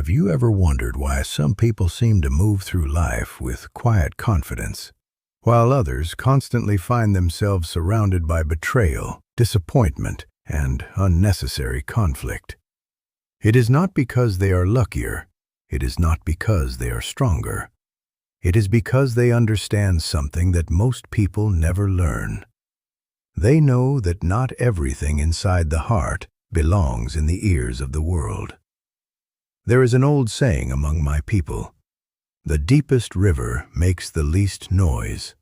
Have you ever wondered why some people seem to move through life with quiet confidence, while others constantly find themselves surrounded by betrayal, disappointment, and unnecessary conflict? It is not because they are luckier. It is not because they are stronger. It is because they understand something that most people never learn. They know that not everything inside the heart belongs in the ears of the world. There is an old saying among my people, "The deepest river makes the least noise."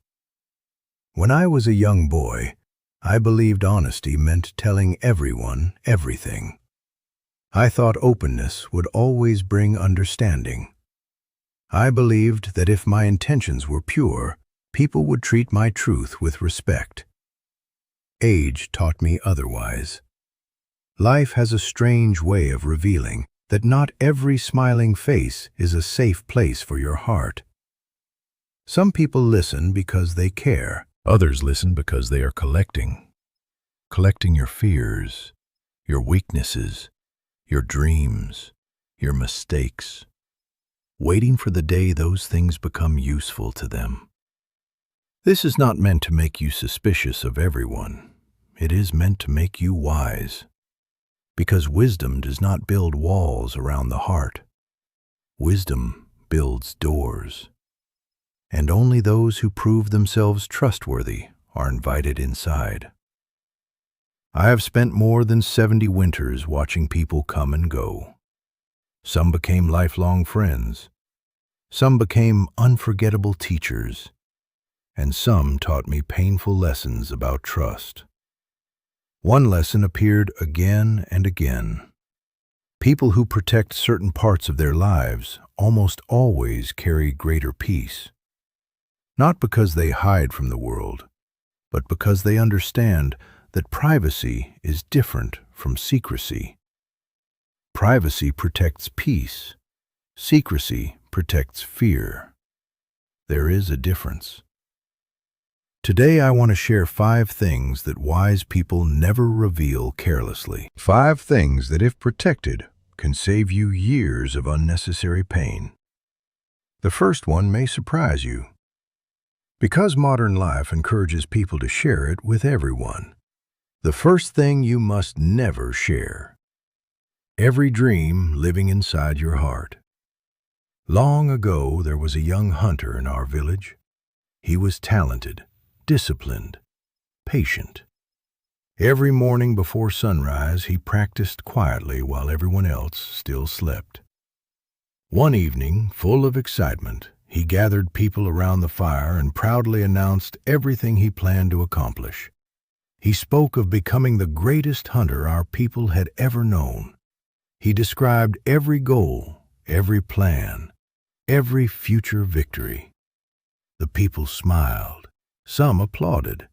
When I was a young boy, I believed honesty meant telling everyone everything. I thought openness would always bring understanding. I believed that if my intentions were pure, people would treat my truth with respect. Age taught me otherwise. Life has a strange way of revealing that not every smiling face is a safe place for your heart. Some people listen because they care. Others listen because they are collecting your fears, your weaknesses, your dreams, your mistakes, waiting for the day those things become useful to them. This is not meant to make you suspicious of everyone. It is meant to make you wise, because wisdom does not build walls around the heart. Wisdom builds doors, and only those who prove themselves trustworthy are invited inside. I have spent more than 70 winters watching people come and go. Some became lifelong friends. Some became unforgettable teachers, and some taught me painful lessons about trust. One lesson appeared again and again. People who protect certain parts of their lives almost always carry greater peace. Not because they hide from the world, but because they understand that privacy is different from secrecy. Privacy protects peace. Secrecy protects fear. There is a difference. Today I want to share 5 things that wise people never reveal carelessly. 5 things that, if protected, can save you years of unnecessary pain. The first one may surprise you. Because modern life encourages people to share it with everyone, the first thing you must never share: every dream living inside your heart. Long ago, there was a young hunter in our village. He was talented, disciplined, patient. Every morning before sunrise, he practiced quietly while everyone else still slept. One evening, full of excitement, he gathered people around the fire and proudly announced everything he planned to accomplish. He spoke of becoming the greatest hunter our people had ever known. He described every goal, every plan, every future victory. The people smiled. Some applauded.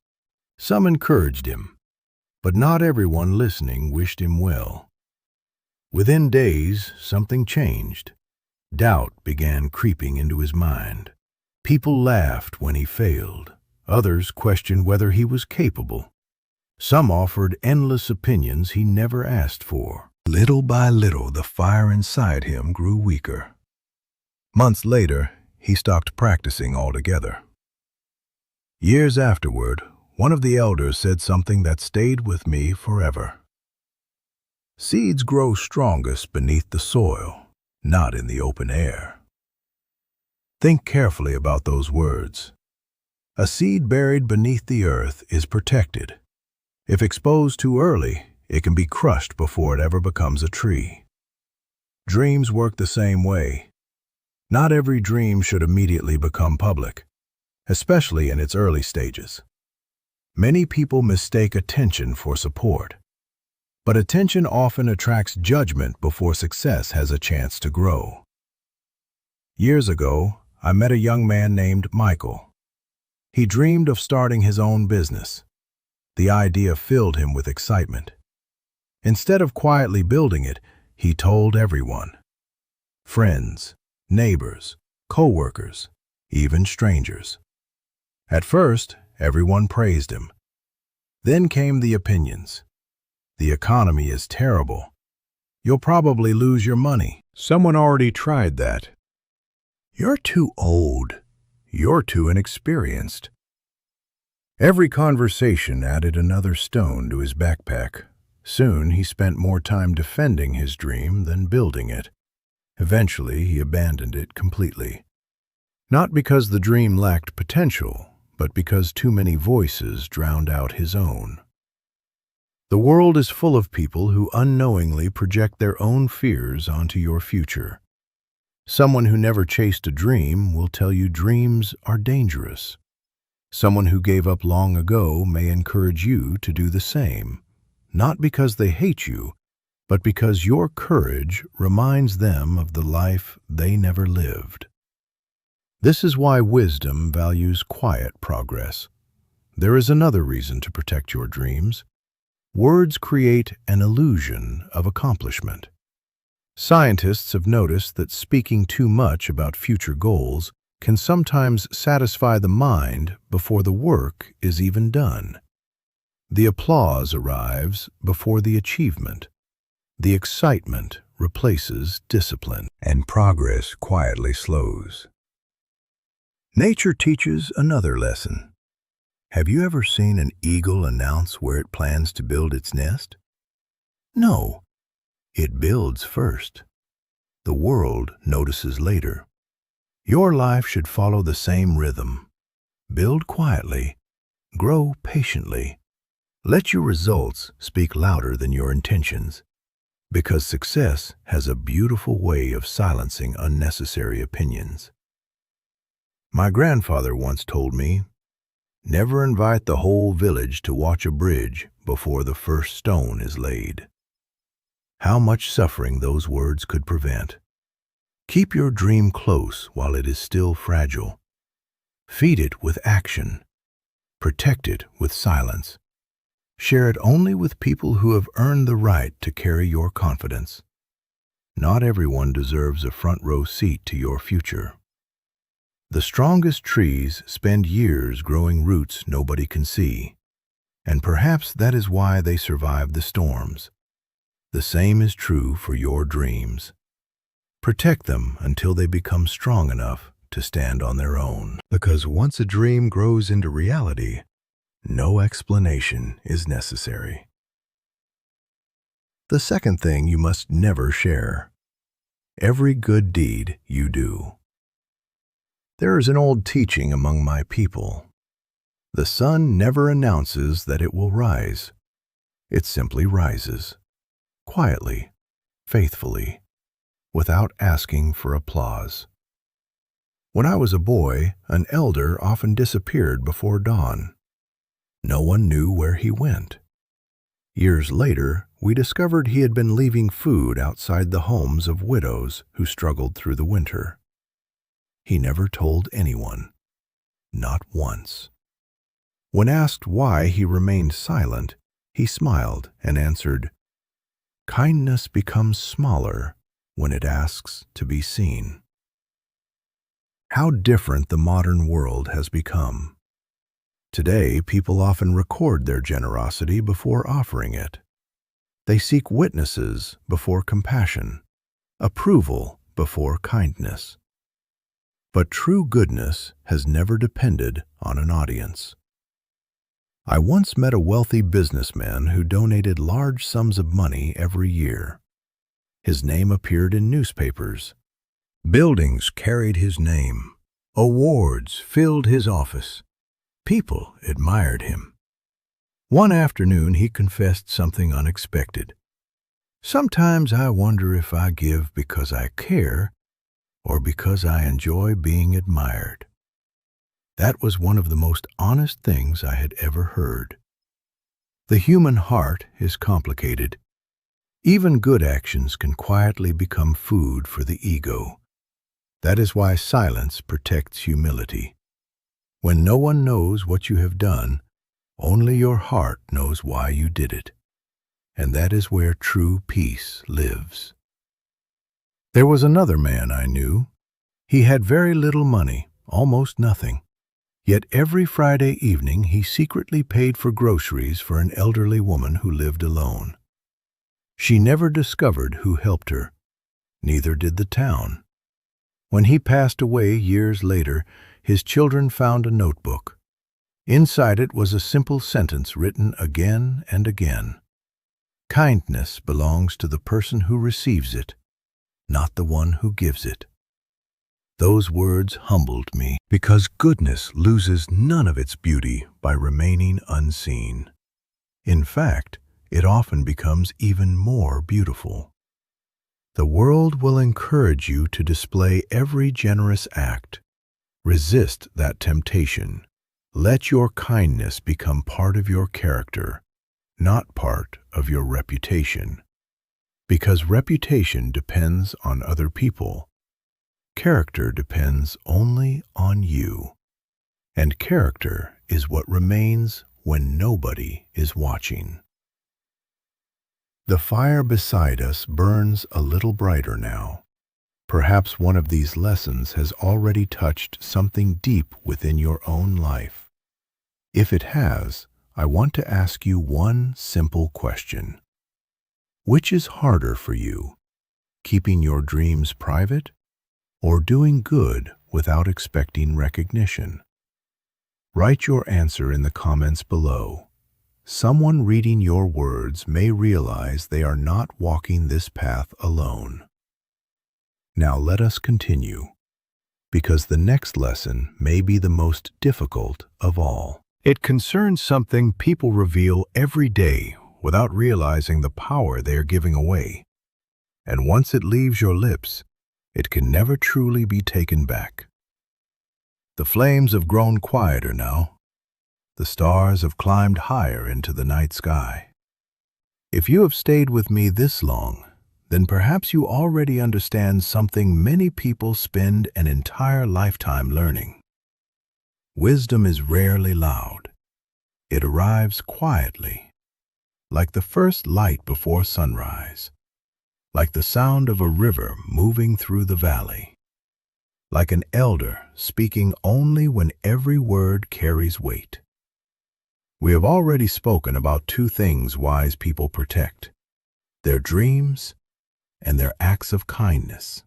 Some encouraged him. But not everyone listening wished him well. Within days, something changed. Doubt began creeping into his mind. People laughed when he failed. Others questioned whether he was capable. Some offered endless opinions he never asked for. Little by little, the fire inside him grew weaker. Months later, he stopped practicing altogether. Years afterward, one of the elders said something that stayed with me forever. Seeds grow strongest beneath the soil, not in the open air. Think carefully about those words. A seed buried beneath the earth is protected. If exposed too early, it can be crushed before it ever becomes a tree. Dreams work the same way. Not every dream should immediately become public, especially in its early stages. Many people mistake attention for support, but attention often attracts judgment before success has a chance to grow. Years ago, I met a young man named Michael. He dreamed of starting his own business. The idea filled him with excitement. Instead of quietly building it, he told everyone: friends, neighbors, co-workers, even strangers. At first, everyone praised him. Then came the opinions. The economy is terrible. You'll probably lose your money. Someone already tried that. You're too old. You're too inexperienced. Every conversation added another stone to his backpack. Soon he spent more time defending his dream than building it. Eventually he abandoned it completely. Not because the dream lacked potential, but because too many voices drowned out his own. The world is full of people who unknowingly project their own fears onto your future. Someone who never chased a dream will tell you dreams are dangerous. Someone who gave up long ago may encourage you to do the same, not because they hate you, but because your courage reminds them of the life they never lived. This is why wisdom values quiet progress. There is another reason to protect your dreams. Words create an illusion of accomplishment. Scientists have noticed that speaking too much about future goals can sometimes satisfy the mind before the work is even done. The applause arrives before the achievement. The excitement replaces discipline, and progress quietly slows. Nature teaches another lesson. Have you ever seen an eagle announce where it plans to build its nest? No, it builds first. The world notices later. Your life should follow the same rhythm. Build quietly, grow patiently. Let your results speak louder than your intentions, because success has a beautiful way of silencing unnecessary opinions. My grandfather once told me, "Never invite the whole village to watch a bridge before the first stone is laid." How much suffering those words could prevent. Keep your dream close while it is still fragile. Feed it with action. Protect it with silence. Share it only with people who have earned the right to carry your confidence. Not everyone deserves a front row seat to your future. The strongest trees spend years growing roots nobody can see, and perhaps that is why they survive the storms. The same is true for your dreams. Protect them until they become strong enough to stand on their own. Because once a dream grows into reality, no explanation is necessary. The second thing you must never share: every good deed you do. There is an old teaching among my people. The sun never announces that it will rise. It simply rises, quietly, faithfully, without asking for applause. When I was a boy, an elder often disappeared before dawn. No one knew where he went. Years later, we discovered he had been leaving food outside the homes of widows who struggled through the winter. He never told anyone, not once. When asked why he remained silent, he smiled and answered, "Kindness becomes smaller when it asks to be seen." How different the modern world has become. Today, people often record their generosity before offering it. They seek witnesses before compassion, approval before kindness. But true goodness has never depended on an audience. I once met a wealthy businessman who donated large sums of money every year. His name appeared in newspapers. Buildings carried his name. Awards filled his office. People admired him. One afternoon he confessed something unexpected. "Sometimes I wonder if I give because I care or because I enjoy being admired." That was one of the most honest things I had ever heard. The human heart is complicated. Even good actions can quietly become food for the ego. That is why silence protects humility. When no one knows what you have done, only your heart knows why you did it. And that is where true peace lives. There was another man I knew. He had very little money, almost nothing. Yet every Friday evening he secretly paid for groceries for an elderly woman who lived alone. She never discovered who helped her. Neither did the town. When he passed away years later, his children found a notebook. Inside it was a simple sentence written again and again. Kindness belongs to the person who receives it, not the one who gives it. Those words humbled me, because goodness loses none of its beauty by remaining unseen. In fact, it often becomes even more beautiful. The world will encourage you to display every generous act. Resist that temptation. Let your kindness become part of your character, not part of your reputation. Because reputation depends on other people. Character depends only on you. And character is what remains when nobody is watching. The fire beside us burns a little brighter now. Perhaps one of these lessons has already touched something deep within your own life. If it has, I want to ask you one simple question. Which is harder for you, keeping your dreams private or doing good without expecting recognition? Write your answer in the comments below. Someone reading your words may realize they are not walking this path alone. Now let us continue, because the next lesson may be the most difficult of all. It concerns something people reveal every day without realizing the power they are giving away. And once it leaves your lips, it can never truly be taken back. The flames have grown quieter now. The stars have climbed higher into the night sky. If you have stayed with me this long, then perhaps you already understand something many people spend an entire lifetime learning. Wisdom is rarely loud. It arrives quietly, like the first light before sunrise, like the sound of a river moving through the valley, like an elder speaking only when every word carries weight. We have already spoken about two things wise people protect: their dreams and their acts of kindness.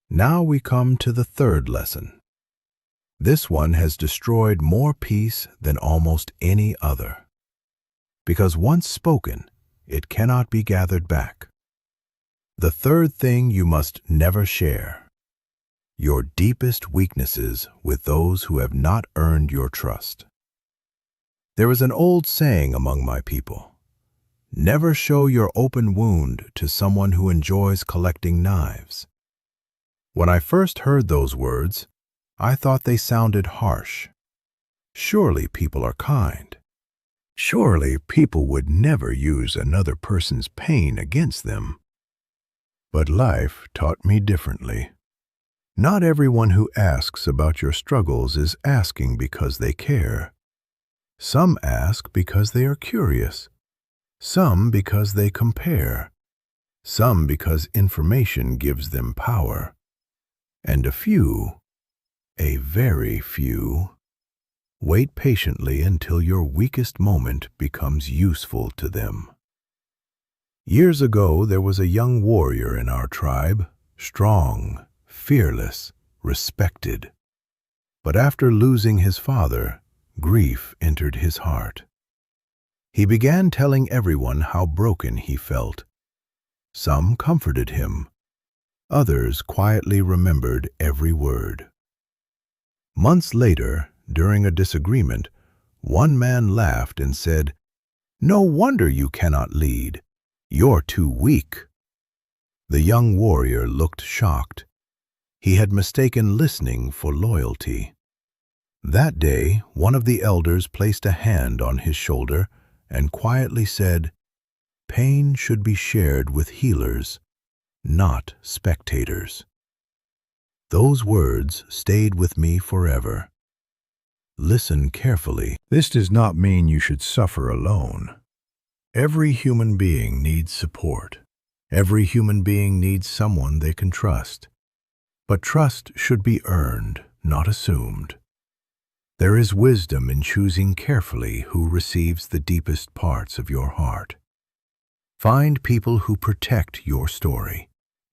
Now we come to the third lesson. This one has destroyed more peace than almost any other. Because once spoken, it cannot be gathered back. The third thing you must never share: your deepest weaknesses with those who have not earned your trust. There is an old saying among my people: never show your open wound to someone who enjoys collecting knives. When I first heard those words, I thought they sounded harsh. Surely people are kind. Surely people would never use another person's pain against them. But life taught me differently. Not everyone who asks about your struggles is asking because they care. Some ask because they are curious. Some because they compare. Some because information gives them power. And a few, a very few, wait patiently until your weakest moment becomes useful to them. Years ago, there was a young warrior in our tribe, strong, fearless, respected. But after losing his father, grief entered his heart. He began telling everyone how broken he felt. Some comforted him. Others quietly remembered every word. Months later, during a disagreement, one man laughed and said, "No wonder you cannot lead. You're too weak." The young warrior looked shocked. He had mistaken listening for loyalty. That day, one of the elders placed a hand on his shoulder and quietly said, "Pain should be shared with healers, not spectators." Those words stayed with me forever. Listen carefully. This does not mean you should suffer alone. Every human being needs support. Every human being needs someone they can trust. But trust should be earned, not assumed. There is wisdom in choosing carefully who receives the deepest parts of your heart. Find people who protect your story,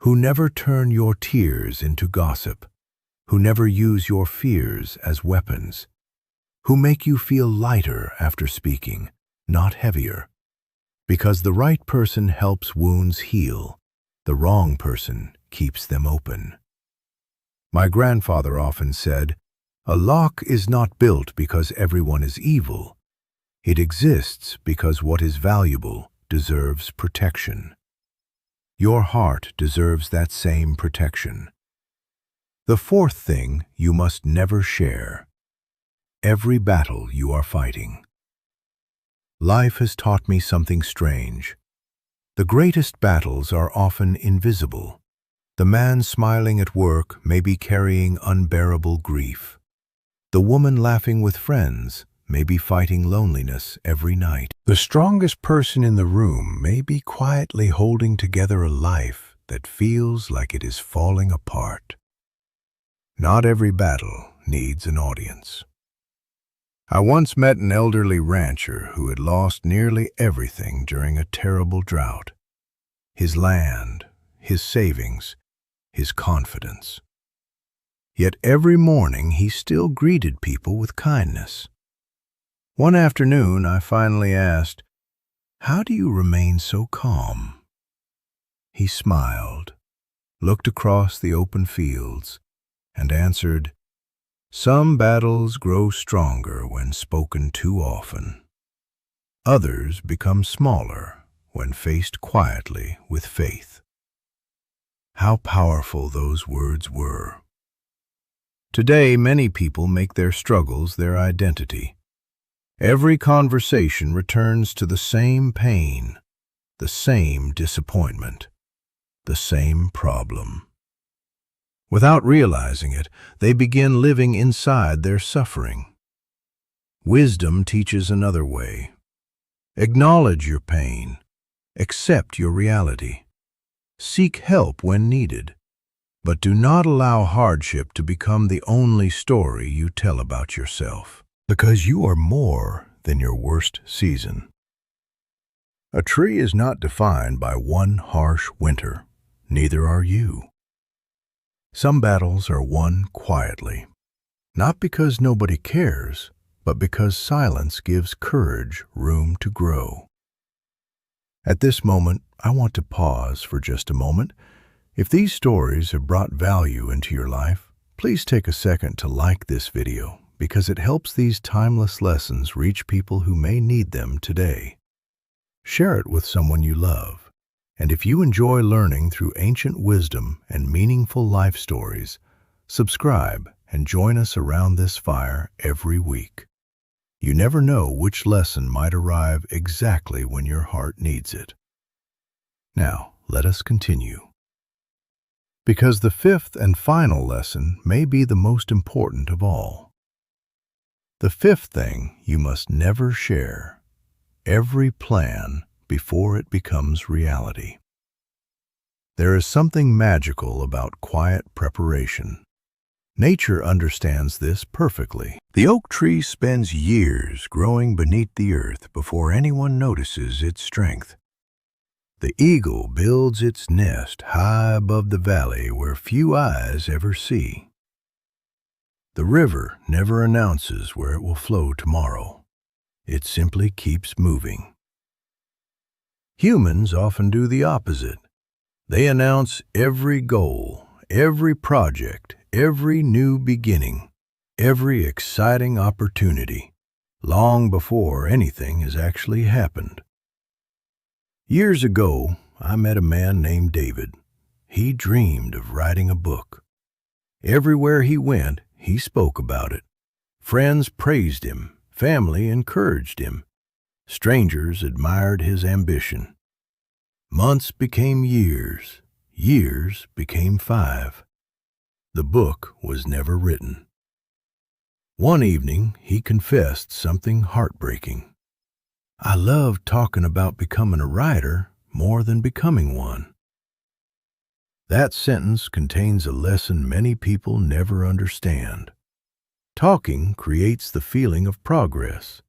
who never turn your tears into gossip, who never use your fears as weapons, who make you feel lighter after speaking, not heavier. Because the right person helps wounds heal, the wrong person keeps them open. My grandfather often said, "A lock is not built because everyone is evil. It exists because what is valuable deserves protection." Your heart deserves that same protection. The fourth thing you must never share: every battle you are fighting. Life has taught me something strange. The greatest battles are often invisible. The man smiling at work may be carrying unbearable grief. The woman laughing with friends may be fighting loneliness every night. The strongest person in the room may be quietly holding together a life that feels like it is falling apart. Not every battle needs an audience. I once met an elderly rancher who had lost nearly everything during a terrible drought. His land, his savings, his confidence. Yet every morning he still greeted people with kindness. One afternoon I finally asked, "How do you remain so calm?" He smiled, looked across the open fields, and answered, "Some battles grow stronger when spoken too often. Others become smaller when faced quietly with faith." How powerful those words were. Today, many people make their struggles their identity. Every conversation returns to the same pain, the same disappointment, the same problem. Without realizing it, they begin living inside their suffering. Wisdom teaches another way. Acknowledge your pain. Accept your reality. Seek help when needed. But do not allow hardship to become the only story you tell about yourself. Because you are more than your worst season. A tree is not defined by one harsh winter. Neither are you. Some battles are won quietly, not because nobody cares, but because silence gives courage room to grow. At this moment, I want to pause for just a moment. If these stories have brought value into your life, please take a second to like this video, because it helps these timeless lessons reach people who may need them today. Share it with someone you love. And if you enjoy learning through ancient wisdom and meaningful life stories, subscribe and join us around this fire every week. You never know which lesson might arrive exactly when your heart needs it. Now, let us continue. Because the fifth and final lesson may be the most important of all. The fifth thing you must never share: every plan before it becomes reality. There is something magical about quiet preparation. Nature understands this perfectly. The oak tree spends years growing beneath the earth before anyone notices its strength. The eagle builds its nest high above the valley where few eyes ever see. The river never announces where it will flow tomorrow. It simply keeps moving. Humans often do the opposite. They announce every goal, every project, every new beginning, every exciting opportunity, long before anything has actually happened. Years ago, I met a man named David. He dreamed of writing a book. Everywhere he went, he spoke about it. Friends praised him, family encouraged him. Strangers admired his ambition. Months became years, years became 5. The book was never written. One evening, he confessed something heartbreaking. "I love talking about becoming a writer more than becoming one." That sentence contains a lesson many people never understand. Talking creates the feeling of progress.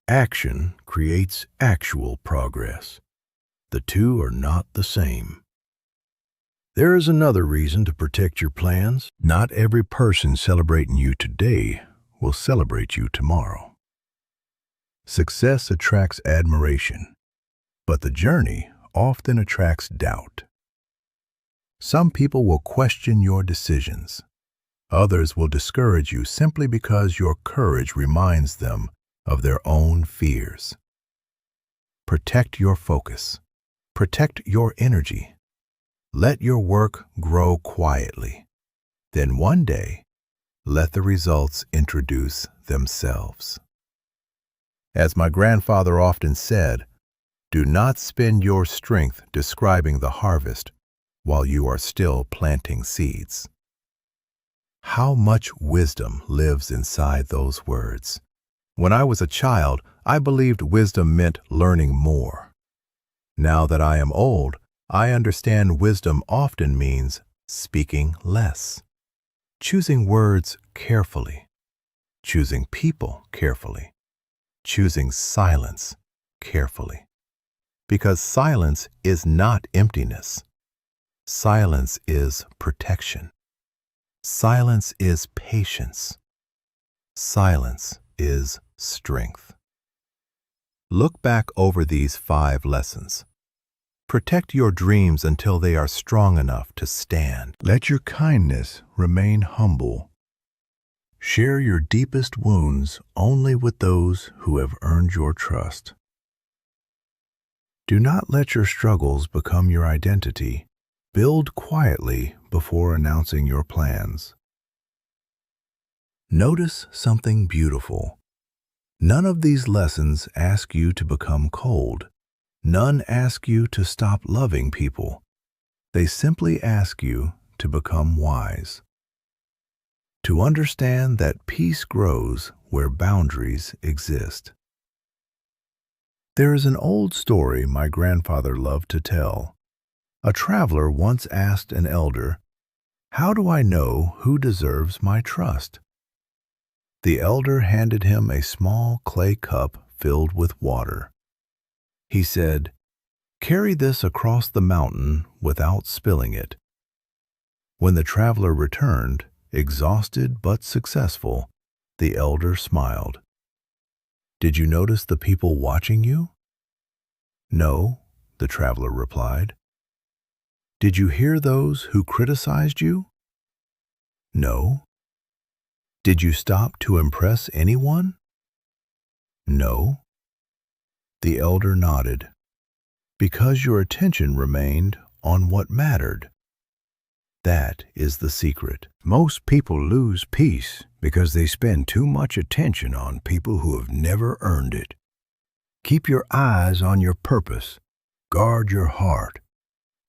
Action creates actual progress. The two are not the same. There is another reason to protect your plans. Not every person celebrating you today will celebrate you tomorrow. Success attracts admiration, but the journey often attracts doubt. Some people will question your decisions. Others will discourage you simply because your courage reminds them of their own fears. Protect your focus. Protect your energy. Let your work grow quietly. Then one day, let the results introduce themselves. As my grandfather often said, do not spend your strength describing the harvest while you are still planting seeds. How much wisdom lives inside those words. When I was a child, I believed wisdom meant learning more. Now that I am old, I understand wisdom often means speaking less, choosing words carefully, choosing people carefully, choosing silence carefully. Because silence is not emptiness. Silence is protection. Silence is patience. Silence is strength. Look back over these 5 lessons. Protect your dreams until they are strong enough to stand. Let your kindness remain humble. Share your deepest wounds only with those who have earned your trust. Do not let your struggles become your identity. Build quietly before announcing your plans. Notice something beautiful. None of these lessons ask you to become cold. None ask you to stop loving people. They simply ask you to become wise. To understand that peace grows where boundaries exist. There is an old story my grandfather loved to tell. A traveler once asked an elder, "How do I know who deserves my trust?" The elder handed him a small clay cup filled with water. He said, "Carry this across the mountain without spilling it." When the traveler returned, exhausted but successful, the elder smiled. "Did you notice the people watching you?" "No," the traveler replied. "Did you hear those who criticized you?" "No." "Did you stop to impress anyone?" "No." The elder nodded. Because your attention remained on what mattered. That is the secret. Most people lose peace because they spend too much attention on people who have never earned it. Keep your eyes on your purpose. Guard your heart.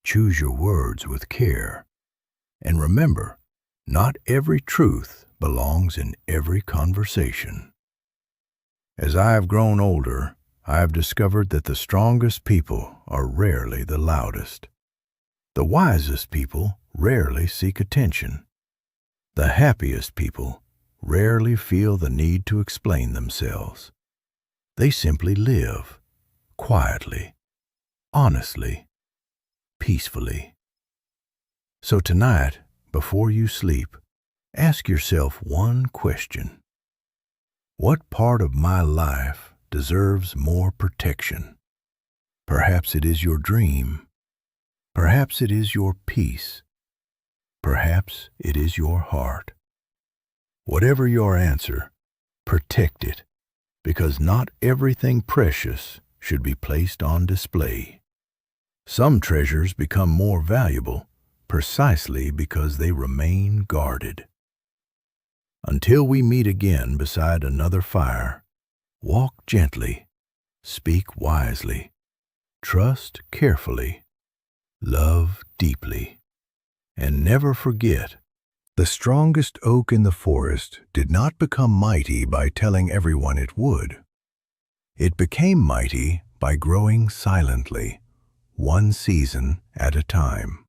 Choose your words with care. And remember, not every truth belongs in every conversation. As I have grown older, I have discovered that the strongest people are rarely the loudest. The wisest people rarely seek attention. The happiest people rarely feel the need to explain themselves. They simply live, quietly, honestly, peacefully. So tonight, before you sleep, ask yourself one question. What part of my life deserves more protection? Perhaps it is your dream. Perhaps it is your peace. Perhaps it is your heart. Whatever your answer, protect it, because not everything precious should be placed on display. Some treasures become more valuable precisely because they remain guarded. Until we meet again beside another fire, walk gently, speak wisely, trust carefully, love deeply, and never forget, the strongest oak in the forest did not become mighty by telling everyone it would. It became mighty by growing silently, one season at a time.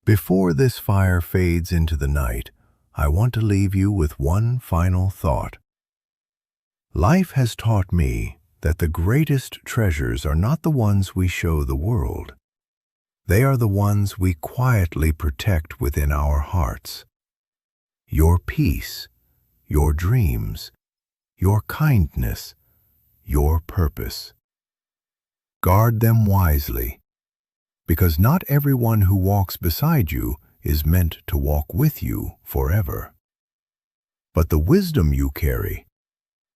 Before this fire fades into the night, I want to leave you with one final thought. Life has taught me that the greatest treasures are not the ones we show the world. They are the ones we quietly protect within our hearts. Your peace, your dreams, your kindness, your purpose. Guard them wisely, because not everyone who walks beside you is meant to walk with you forever. But the wisdom you carry,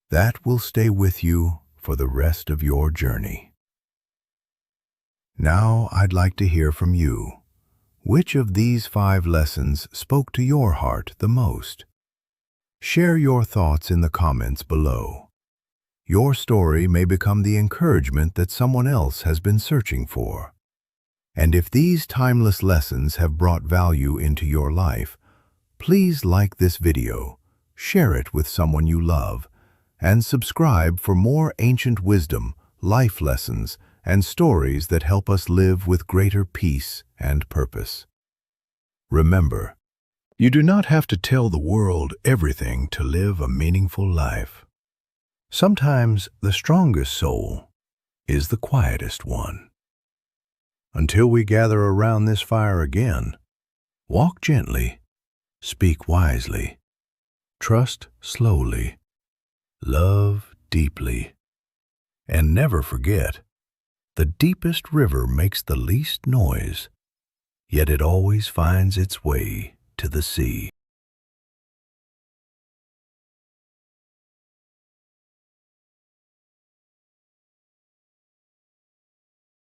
that will stay with you for the rest of your journey. Now I'd like to hear from you. Which of these 5 lessons spoke to your heart the most? Share your thoughts in the comments below. Your story may become the encouragement that someone else has been searching for. And if these timeless lessons have brought value into your life, please like this video, share it with someone you love, and subscribe for more ancient wisdom, life lessons, and stories that help us live with greater peace and purpose. Remember, you do not have to tell the world everything to live a meaningful life. Sometimes the strongest soul is the quietest one. Until we gather around this fire again, walk gently, speak wisely, trust slowly, love deeply, and never forget, the deepest river makes the least noise, yet it always finds its way to the sea.